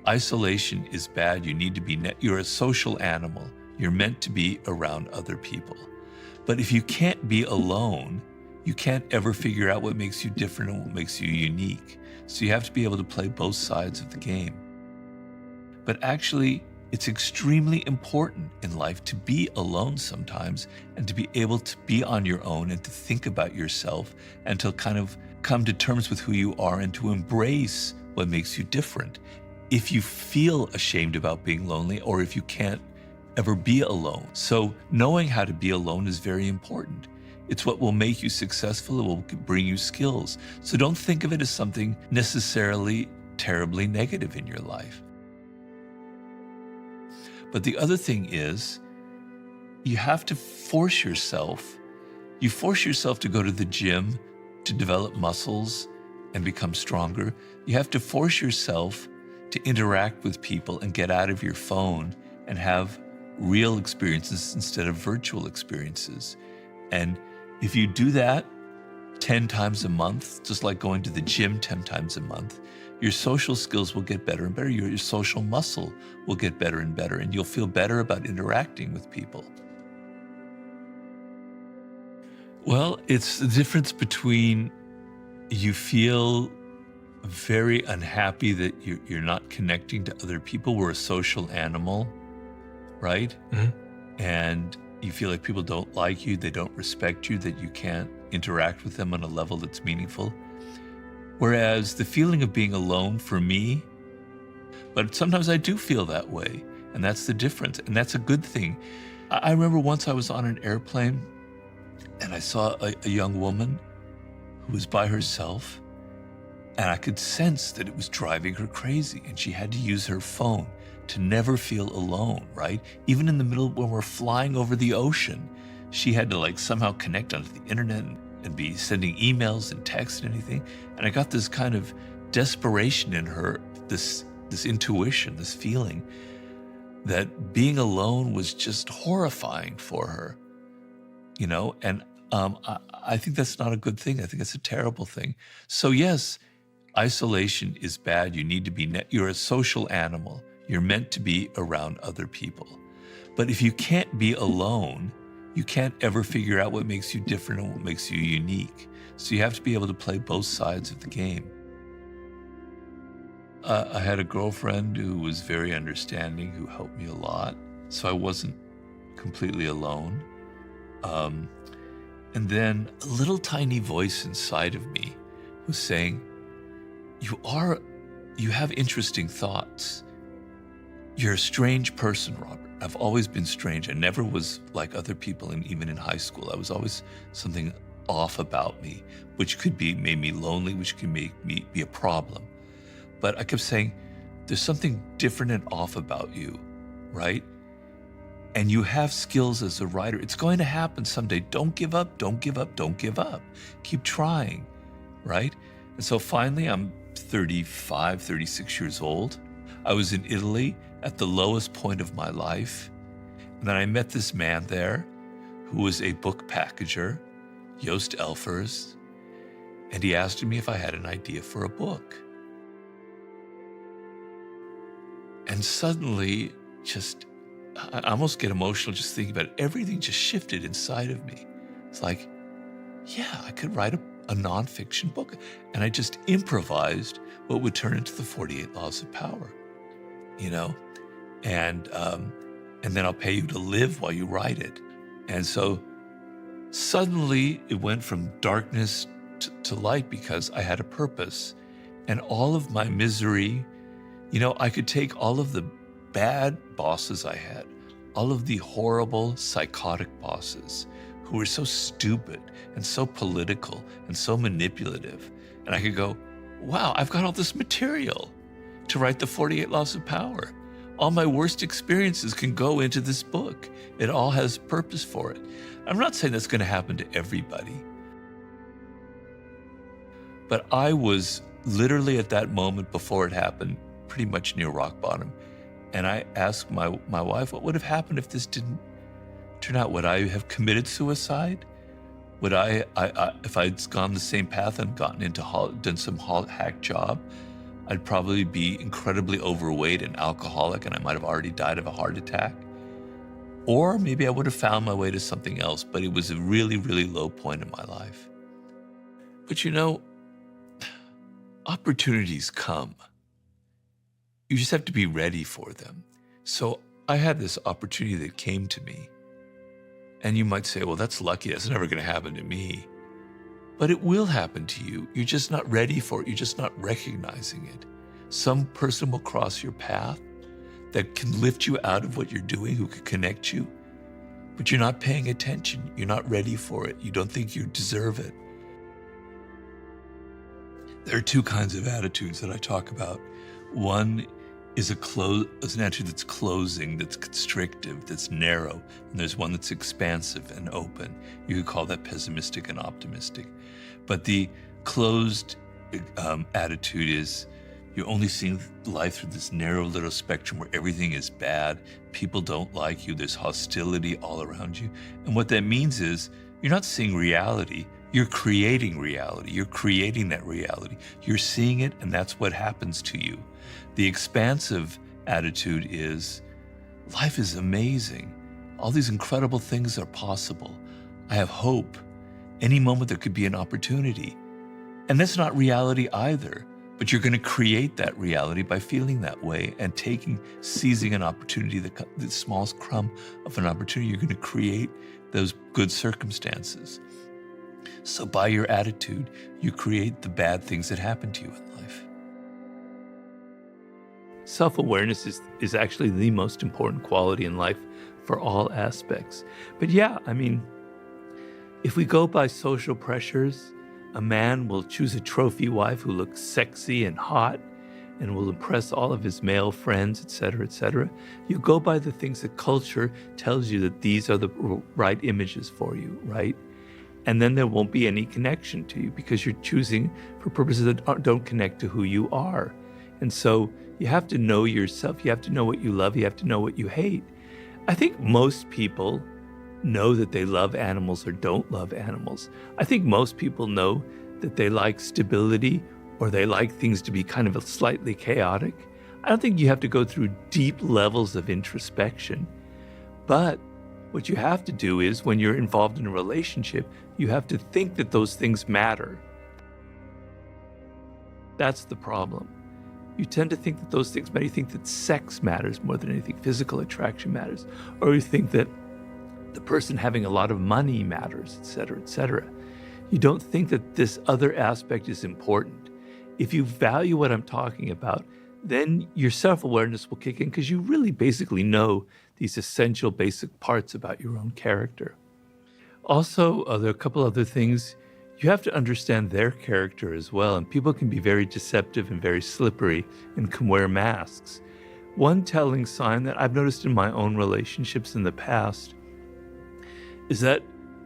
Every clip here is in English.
Isolation is bad. You need to be, you're a social animal. You're meant to be around other people. But if you can't be alone, you can't ever figure out what makes you different and what makes you unique. So you have to be able to play both sides of the game. But actually, it's extremely important in life to be alone sometimes and to be able to be on your own and to think about yourself and to kind of come to terms with who you are and to embrace what makes you different. If you feel ashamed about being lonely or if you can't ever be alone. So knowing how to be alone is very important. It's what will make you successful. It will bring you skills. So don't think of it as something necessarily terribly negative in your life. But the other thing is, you have to force yourself. You force yourself to go to the gym to develop muscles and become stronger. You have to force yourself to interact with people and get out of your phone and have real experiences instead of virtual experiences. And if you do that 10 times a month, just like going to the gym 10 times a month, your social skills will get better and better. Your social muscle will get better and better, and you'll feel better about interacting with people. Well, it's the difference between you feel very unhappy that you're not connecting to other people. We're a social animal, right? Mm-hmm. And you feel like people don't like you, they don't respect you, that you can't interact with them on a level that's meaningful. Whereas the feeling of being alone for me, but sometimes I do feel that way, and that's the difference, and that's a good thing. I remember once I was on an airplane and I saw a young woman who was by herself, and I could sense that it was driving her crazy, and she had to use her phone to never feel alone, right? Even in the middle when we're flying over the ocean, she had to somehow connect onto the internet and be sending emails and texts and anything. And I got this kind of desperation in her, this intuition, this feeling that being alone was just horrifying for her, and I think that's not a good thing. I think it's a terrible thing. So yes, isolation is bad. You need to be, you're a social animal. You're meant to be around other people. But if you can't be alone, you can't ever figure out what makes you different and what makes you unique. So you have to be able to play both sides of the game. I had a girlfriend who was very understanding, who helped me a lot. So I wasn't completely alone. And then a little tiny voice inside of me was saying, you have interesting thoughts. You're a strange person, Robert. I've always been strange. I never was like other people, and even in high school, I was always something off about me, which could be made me lonely, which could make me be a problem. But I kept saying, there's something different and off about you, right? And you have skills as a writer. It's going to happen someday. Don't give up, don't give up, don't give up. Keep trying, right? And so finally, I'm 35, 36 years old. I was in Italy at the lowest point of my life. And then I met this man there who was a book packager, Joost Elfers, and he asked me if I had an idea for a book. And suddenly, I almost get emotional just thinking about it. Everything just shifted inside of me. It's like, yeah, I could write a nonfiction book. And I just improvised what would turn into the 48 Laws of Power, and then I'll pay you to live while you write it. And so suddenly it went from darkness to light because I had a purpose. And all of my misery, I could take all of the bad bosses I had, all of the horrible psychotic bosses who were so stupid and so political and so manipulative. And I could go, wow, I've got all this material to write the 48 Laws of Power. All my worst experiences can go into this book. It all has purpose for it. I'm not saying that's going to happen to everybody. But I was literally at that moment before it happened, pretty much near rock bottom. And I asked my wife, what would have happened if this didn't turn out? Would I have committed suicide? Would if I'd gone the same path and gotten into done some hack job, I'd probably be incredibly overweight and alcoholic, and I might have already died of a heart attack. Or maybe I would have found my way to something else, but it was a really, really low point in my life. But opportunities come. You just have to be ready for them. So I had this opportunity that came to me. And you might say, well, that's lucky. That's never going to happen to me. But it will happen to you. You're just not ready for it. You're just not recognizing it. Some person will cross your path that can lift you out of what you're doing, who can connect you. But you're not paying attention. You're not ready for it. You don't think you deserve it. There are two kinds of attitudes that I talk about. One is an attitude that's closing, that's constrictive, that's narrow. And there's one that's expansive and open. You could call that pessimistic and optimistic. But the closed attitude is you're only seeing life through this narrow little spectrum where everything is bad. People don't like you. There's hostility all around you. And what that means is you're not seeing reality. You're creating reality. You're creating that reality. You're seeing it, and that's what happens to you. The expansive attitude is life is amazing. All these incredible things are possible. I have hope. Any moment there could be an opportunity. And that's not reality either. But you're going to create that reality by feeling that way and seizing an opportunity, the smallest crumb of an opportunity. You're going to create those good circumstances. So by your attitude, you create the bad things that happen to you in life. Self-awareness is actually the most important quality in life for all aspects. But yeah, if we go by social pressures, a man will choose a trophy wife who looks sexy and hot and will impress all of his male friends, etc., etc. You go by the things that culture tells you that these are the right images for you, right? And then there won't be any connection to you because you're choosing for purposes that don't connect to who you are. And so you have to know yourself. You have to know what you love. You have to know what you hate. I think most people know that they love animals or don't love animals. I think most people know that they like stability or they like things to be kind of slightly chaotic. I don't think you have to go through deep levels of introspection. But what you have to do is when you're involved in a relationship, you have to think that those things matter. That's the problem. You tend to think that those things matter. You think that sex matters more than anything. Physical attraction matters. Or you think that the person having a lot of money matters, etc., etc. You don't think that this other aspect is important. If you value what I'm talking about, then your self-awareness will kick in because you really basically know these essential basic parts about your own character. Also, there are a couple other things. You have to understand their character as well, and people can be very deceptive and very slippery and can wear masks. One telling sign that I've noticed in my own relationships in the past is that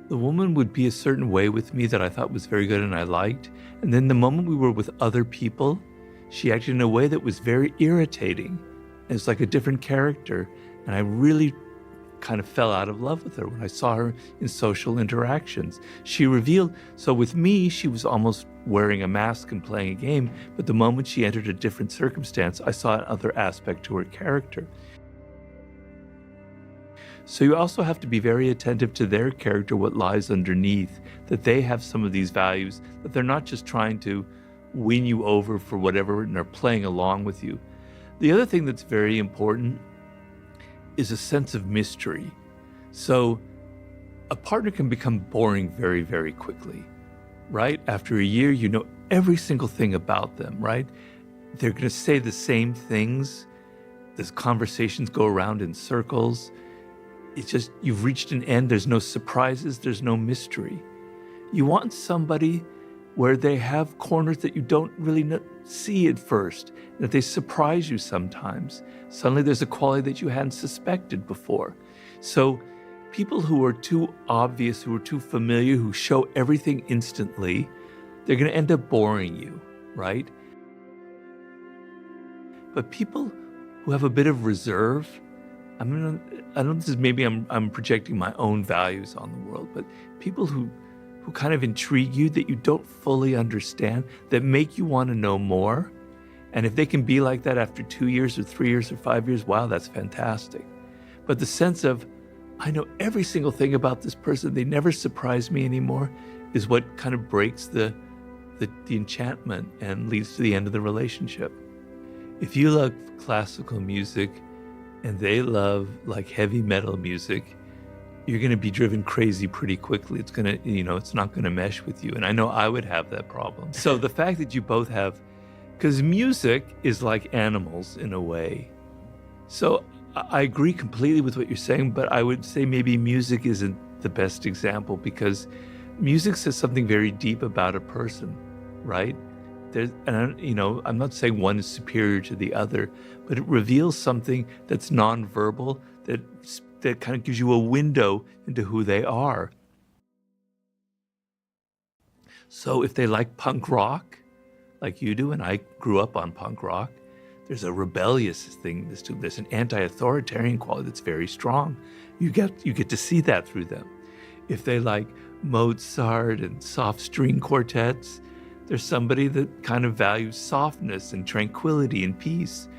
the woman would be a certain way with me that I thought was very good and I liked, and then the moment we were with other people, she acted in a way that was very irritating. It's like a different character, and I really kind of fell out of love with her when I saw her in social interactions. She revealed, so with me, she was almost wearing a mask and playing a game, but the moment she entered a different circumstance, I saw another aspect to her character. So you also have to be very attentive to their character, what lies underneath, that they have some of these values, that they're not just trying to win you over for whatever and they're playing along with you. The other thing that's very important is a sense of mystery. So a partner can become boring very, very quickly, right? After a year, you know every single thing about them, right? They're going to say the same things. These conversations go around in circles. It's just, you've reached an end. There's no surprises. There's no mystery. You want somebody where they have corners that you don't really see at first, that they surprise you sometimes. Suddenly there's a quality that you hadn't suspected before. So people who are too obvious, who are too familiar, who show everything instantly, they're going to end up boring you, right? But people who have a bit of reserve, I know this is maybe I'm projecting my own values on the world, but people who kind of intrigue you, that you don't fully understand, that make you want to know more, And if they can be like that after 2 years or 3 years or 5 years, wow, that's fantastic. But the sense of, I know every single thing about this person, they never surprise me anymore, is what kind of breaks the enchantment and leads to the end of the relationship. If you love classical music and they love like heavy metal music, you're going to be driven crazy pretty quickly. It's going to, it's not going to mesh with you. And I know I would have that problem. So the fact that you both have, because music is like animals in a way. So I agree completely with what you're saying, but I would say maybe music isn't the best example, because music says something very deep about a person, right? I'm not saying one is superior to the other, but it reveals something that's nonverbal, that kind of gives you a window into who they are. So if they like punk rock, like you do, and I grew up on punk rock, there's a rebellious thing. There's an anti-authoritarian quality that's very strong. You get to see that through them. If they like Mozart and soft string quartets, there's somebody that kind of values softness and tranquility and peace,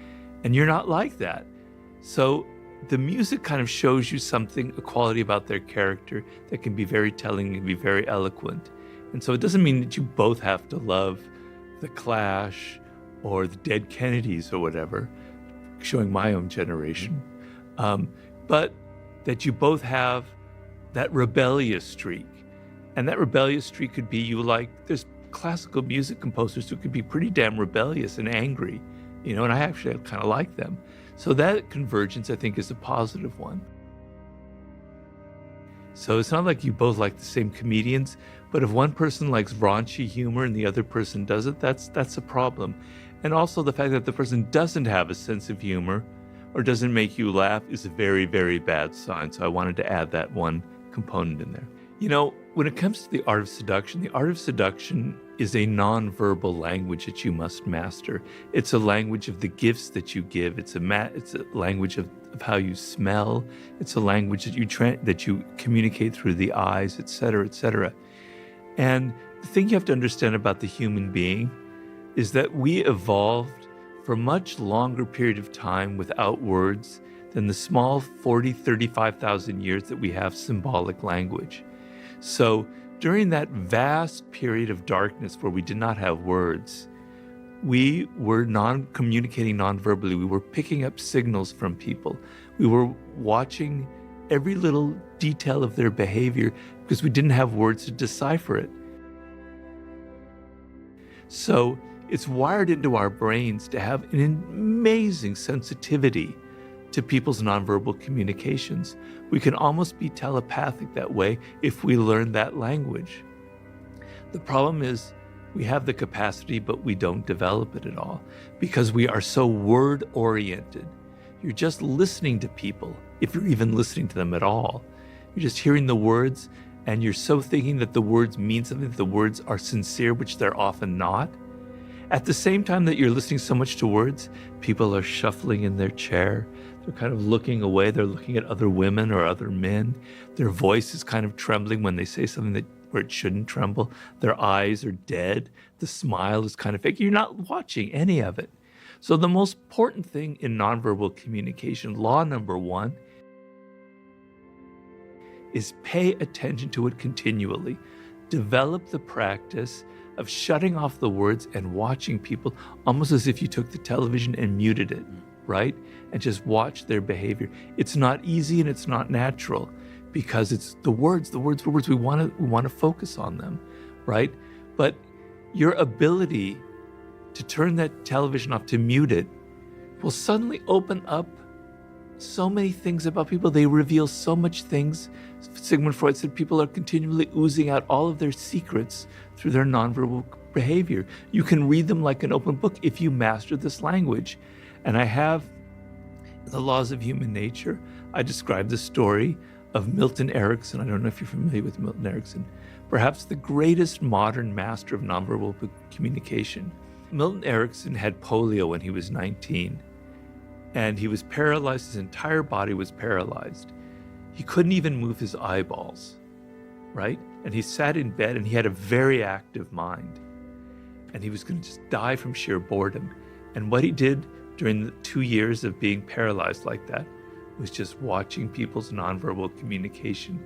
and you're not like that. So the music kind of shows you something, a quality about their character that can be very telling and be very eloquent. And so it doesn't mean that you both have to love the Clash or the Dead Kennedys or whatever, showing my own generation, but that you both have that rebellious streak. And that rebellious streak could be there's classical music composers who could be pretty damn rebellious and angry, and I actually kind of like them. So that convergence, I think, is a positive one. So it's not like you both like the same comedians, but if one person likes raunchy humor and the other person doesn't, that's a problem. And also the fact that the person doesn't have a sense of humor or doesn't make you laugh is a very, very bad sign. So I wanted to add that one component in there. When it comes to the art of seduction is a nonverbal language that you must master. It's a language of the gifts that you give. It's a language of how you smell. It's a language that you communicate through the eyes, et cetera, et cetera. And the thing you have to understand about the human being is that we evolved for a much longer period of time without words than the small 35,000 years that we have symbolic language. So during that vast period of darkness where we did not have words, we were communicating non-verbally. We were picking up signals from people. We were watching every little detail of their behavior because we didn't have words to decipher it. So it's wired into our brains to have an amazing sensitivity to people's nonverbal communications. We can almost be telepathic that way if we learn that language. The problem is we have the capacity, but we don't develop it at all because we are so word-oriented. You're just listening to people, if you're even listening to them at all. You're just hearing the words, and you're so thinking that the words mean something, that the words are sincere, which they're often not. At the same time that you're listening so much to words, people are shuffling in their chair. They're kind of looking away. They're looking at other women or other men. Their voice is kind of trembling when they say something where it shouldn't tremble. Their eyes are dead. The smile is kind of fake. You're not watching any of it. So the most important thing in nonverbal communication, law number one, is pay attention to it continually. Develop the practice of shutting off the words and watching people almost as if you took the television and muted it, right? And just watch their behavior. It's not easy and it's not natural because it's the words. We want to focus on them, right? But your ability to turn that television off, to mute it, will suddenly open up so many things about people. They reveal so much things. Sigmund Freud said people are continually oozing out all of their secrets through their nonverbal behavior. You can read them like an open book if you master this language. And I have in The Laws of Human Nature, I describe the story of Milton Erickson. I don't know if you're familiar with Milton Erickson, perhaps the greatest modern master of nonverbal communication. Milton Erickson had polio when he was 19. And he was paralyzed. His entire body was paralyzed. He couldn't even move his eyeballs, right? And he sat in bed and he had a very active mind. And he was going to just die from sheer boredom. And what he did during the 2 years of being paralyzed like that was just watching people's nonverbal communication